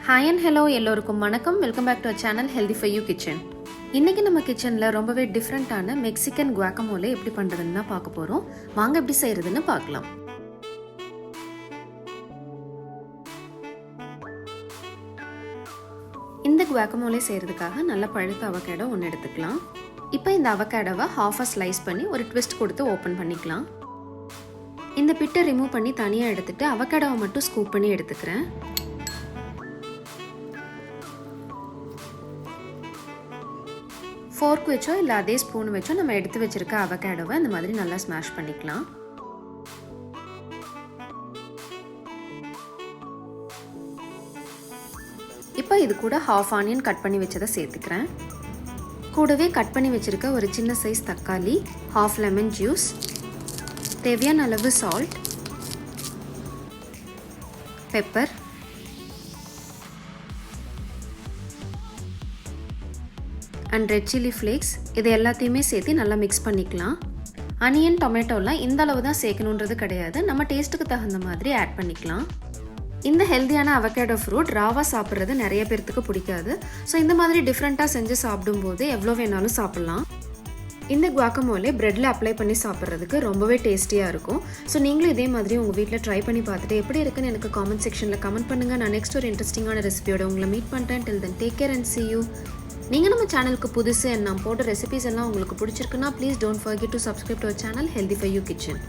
Hi and hello எல்லோருக்கும் வணக்கம். Welcome back to our channel healthy for you kitchen. இன்னைக்கு நம்ம கிச்சனில் ரொம்பவே டிஃப்ரெண்ட்டான மெக்சிகன் குவாக்கமோலே எப்படி பண்ணுறதுன்னு தான் பார்க்க போகிறோம். வாங்க எப்படி செய்கிறதுன்னு பார்க்கலாம். இந்த குவாக்கமோலே செய்கிறதுக்காக நல்ல பழுத்த அவகாடோ ஒன்று எடுத்துக்கலாம். இப்போ இந்த அவகாடோவை ஹாஃபாக ஸ்லைஸ் பண்ணி ஒரு ட்விஸ்ட் கொடுத்து ஓப்பன் பண்ணிக்கலாம். இந்த பிட்டை ரிமூவ் பண்ணி தனியாக எடுத்துகிட்டு அவகாடோவை மட்டும் ஸ்கூப் பண்ணி எடுத்துக்கிறேன். ஃபோர்க் வச்சோ இல்லை அதே ஸ்பூன் வச்சோ நம்ம எடுத்து வச்சிருக்க அவகாடோவை இந்த மாதிரி நல்லா ஸ்மாஷ் பண்ணிக்கலாம். இப்போ இது கூட ஹாஃப் ஆனியன் கட் பண்ணி வச்சதை சேர்த்துக்கிறேன். கூடவே கட் பண்ணி வச்சிருக்க ஒரு சின்ன சைஸ் தக்காளி, ஹாஃப் லெமன் ஜூஸ், தேவையான அளவு salt, pepper, and red chilli flakes இது எல்லாத்தையுமே சேர்த்து நல்லா மிக்ஸ் பண்ணிக்கலாம். அனியன் டொமேட்டோலாம் இந்த அளவு தான் சேர்க்கணுன்றது கிடையாது, நம்ம டேஸ்ட்டுக்கு தகுந்த மாதிரி ஆட் பண்ணிக்கலாம். இந்த ஹெல்த்தியான அவகாடோ ஃப்ரூட் ராவாக சாப்பிட்றது நிறைய பேர்த்துக்கு பிடிக்காது. ஸோ இந்த மாதிரி டிஃப்ரெண்ட்டாக செஞ்சு சாப்பிடும்போது எவ்வளோ வேணாலும் சாப்பிட்லாம். இந்த குவாக்கமோலே ப்ரெட்டில் அப்ளை பண்ணி சாப்பிட்றதுக்கு ரொம்பவே டேஸ்டியாக இருக்கும். ஸோ நீங்களும் இதே மாதிரி உங்கள் வீட்டில் ட்ரை பண்ணி பார்த்துட்டு எப்படி இருக்குன்னு எனக்கு காமெண்ட் செக்ஷனில் கமெண்ட் பண்ணுங்கள். நான் நெக்ஸ்ட் ஒரு இன்ட்ரெஸ்டிங்கான ரெசிபியோட உங்களை மீட் பண்ணுறேன். Till then take care and see you. நீங்கள் நம்ம சேனலுக்கு புதுசு நான் போட்ட ரெசிபிஸ் எல்லாம் உங்களுக்கு பிடிச்சிருக்குன்னா please don't forget to subscribe to our channel healthy for you kitchen.